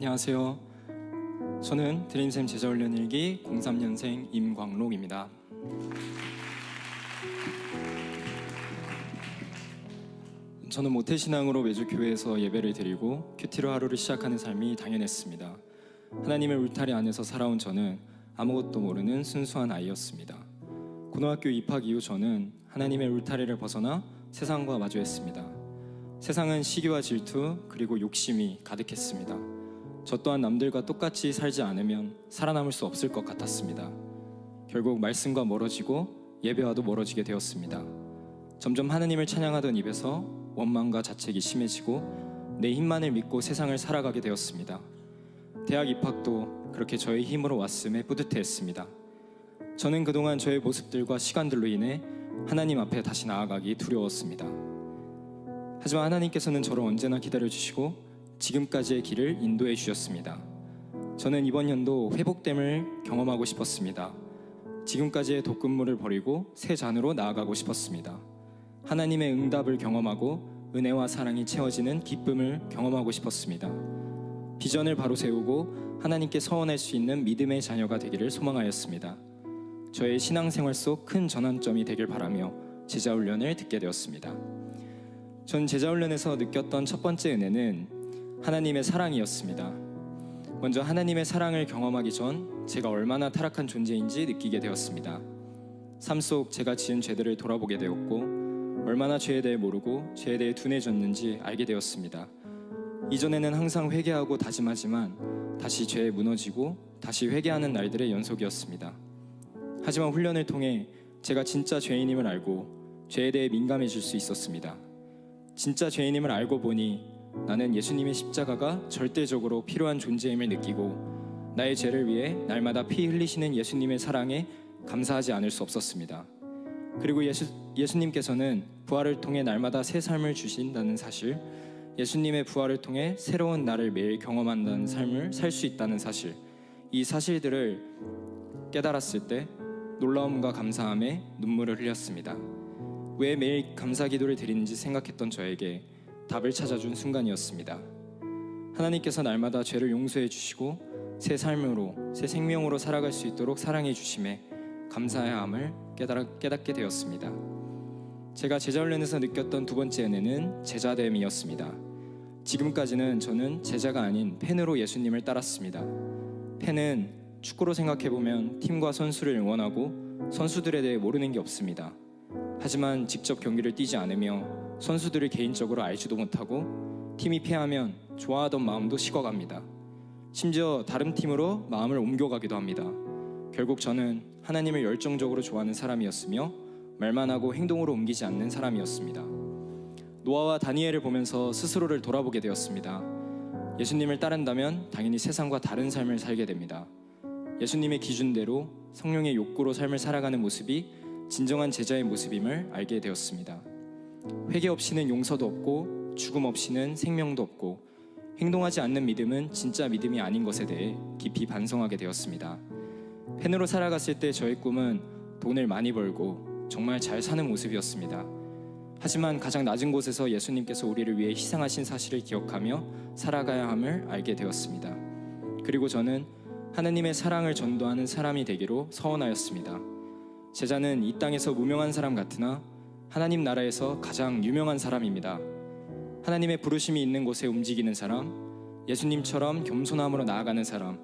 안녕하세요. 저는 드림샘 제자훈련 1기 03년생 임광록입니다. 저는 모태신앙으로 매주 교회에서 예배를 드리고 큐티로 하루를 시작하는 삶이 당연했습니다. 하나님의 울타리 안에서 살아온 저는 아무것도 모르는 순수한 아이였습니다. 고등학교 입학 이후 저는 하나님의 울타리를 벗어나 세상과 마주했습니다. 세상은 시기와 질투 그리고 욕심이 가득했습니다. 저 또한 남들과 똑같이 살지 않으면 살아남을 수 없을 것 같았습니다. 결국 말씀과 멀어지고 예배와도 멀어지게 되었습니다. 점점 하나님을 찬양하던 입에서 원망과 자책이 심해지고 내 힘만을 믿고 세상을 살아가게 되었습니다. 대학 입학도 그렇게 저의 힘으로 왔음에 뿌듯해했습니다. 저는 그동안 저의 모습들과 시간들로 인해 하나님 앞에 다시 나아가기 두려웠습니다. 하지만 하나님께서는 저를 언제나 기다려주시고 지금까지의 길을 인도해 주셨습니다. 저는 이번 연도 회복됨을 경험하고 싶었습니다. 지금까지의 독근물을 버리고 새 잔으로 나아가고 싶었습니다. 하나님의 응답을 경험하고 은혜와 사랑이 채워지는 기쁨을 경험하고 싶었습니다. 비전을 바로 세우고 하나님께 서원할 수 있는 믿음의 자녀가 되기를 소망하였습니다. 저의 신앙생활 속 큰 전환점이 되길 바라며 제자훈련을 듣게 되었습니다. 전 제자훈련에서 느꼈던 첫 번째 은혜는 하나님의 사랑이었습니다. 먼저 하나님의 사랑을 경험하기 전 제가 얼마나 타락한 존재인지 느끼게 되었습니다. 삶 속 제가 지은 죄들을 돌아보게 되었고 얼마나 죄에 대해 모르고 죄에 대해 둔해졌는지 알게 되었습니다. 이전에는 항상 회개하고 다짐하지만 다시 죄에 무너지고 다시 회개하는 날들의 연속이었습니다. 하지만 훈련을 통해 제가 진짜 죄인임을 알고 죄에 대해 민감해질 수 있었습니다. 진짜 죄인임을 알고 보니 나는 예수님의 십자가가 절대적으로 필요한 존재임을 느끼고 나의 죄를 위해 날마다 피 흘리시는 예수님의 사랑에 감사하지 않을 수 없었습니다. 그리고 예수님께서는 부활을 통해 날마다 새 삶을 주신다는 사실, 예수님의 부활을 통해 새로운 나를 매일 경험한다는 삶을 살 수 있다는 사실, 이 사실들을 깨달았을 때 놀라움과 감사함에 눈물을 흘렸습니다. 왜 매일 감사 기도를 드리는지 생각했던 저에게 답을 찾아준 순간이었습니다. 하나님께서 날마다 죄를 용서해 주시고 새 삶으로, 새 생명으로 살아갈 수 있도록 사랑해 주심에 감사해야 함을 깨닫게 되었습니다. 제가 제자훈련에서 느꼈던 두 번째 은혜는 제자됨이었습니다. 지금까지는 저는 제자가 아닌 팬으로 예수님을 따랐습니다. 팬은 축구로 생각해보면 팀과 선수를 응원하고 선수들에 대해 모르는 게 없습니다. 하지만 직접 경기를 뛰지 않으며 선수들을 개인적으로 알지도 못하고 팀이 패하면 좋아하던 마음도 식어갑니다. 심지어 다른 팀으로 마음을 옮겨가기도 합니다. 결국 저는 하나님을 열정적으로 좋아하는 사람이었으며 말만 하고 행동으로 옮기지 않는 사람이었습니다. 노아와 다니엘을 보면서 스스로를 돌아보게 되었습니다. 예수님을 따른다면 당연히 세상과 다른 삶을 살게 됩니다. 예수님의 기준대로 성령의 욕구로 삶을 살아가는 모습이 진정한 제자의 모습임을 알게 되었습니다. 회개 없이는 용서도 없고 죽음 없이는 생명도 없고 행동하지 않는 믿음은 진짜 믿음이 아닌 것에 대해 깊이 반성하게 되었습니다. 팬으로 살아갔을 때 저의 꿈은 돈을 많이 벌고 정말 잘 사는 모습이었습니다. 하지만 가장 낮은 곳에서 예수님께서 우리를 위해 희생하신 사실을 기억하며 살아가야 함을 알게 되었습니다. 그리고 저는 하나님의 사랑을 전도하는 사람이 되기로 서원하였습니다. 제자는 이 땅에서 무명한 사람 같으나 하나님 나라에서 가장 유명한 사람입니다. 하나님의 부르심이 있는 곳에 움직이는 사람, 예수님처럼 겸손함으로 나아가는 사람,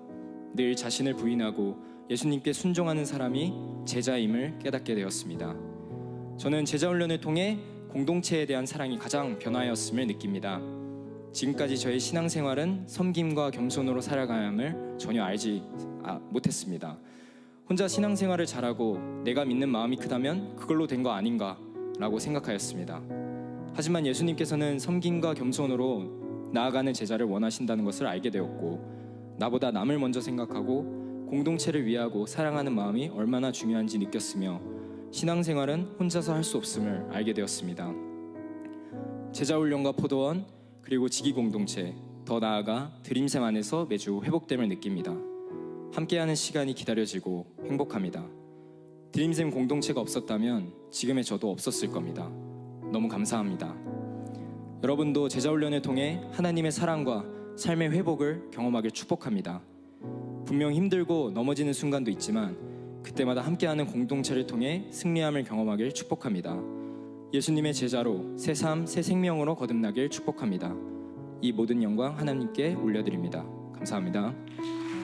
늘 자신을 부인하고 예수님께 순종하는 사람이 제자임을 깨닫게 되었습니다. 저는 제자훈련을 통해 공동체에 대한 사랑이 가장 변화하였음을 느낍니다. 지금까지 저의 신앙생활은 섬김과 겸손으로 살아가야 함을 전혀 알지 못했습니다. 혼자 신앙생활을 잘하고 내가 믿는 마음이 크다면 그걸로 된 거 아닌가 라고 생각하였습니다. 하지만 예수님께서는 섬김과 겸손으로 나아가는 제자를 원하신다는 것을 알게 되었고 나보다 남을 먼저 생각하고 공동체를 위하고 사랑하는 마음이 얼마나 중요한지 느꼈으며 신앙생활은 혼자서 할 수 없음을 알게 되었습니다. 제자훈련과 포도원 그리고 지기공동체, 더 나아가 드림샘 안에서 매주 회복됨을 느낍니다. 함께하는 시간이 기다려지고 행복합니다. 드림샘 공동체가 없었다면 지금의 저도 없었을 겁니다. 너무 감사합니다. 여러분도 제자훈련을 통해 하나님의 사랑과 삶의 회복을 경험하길 축복합니다. 분명 힘들고 넘어지는 순간도 있지만 그때마다 함께하는 공동체를 통해 승리함을 경험하길 축복합니다. 예수님의 제자로 새 삶, 새 생명으로 거듭나길 축복합니다. 이 모든 영광 하나님께 올려드립니다. 감사합니다.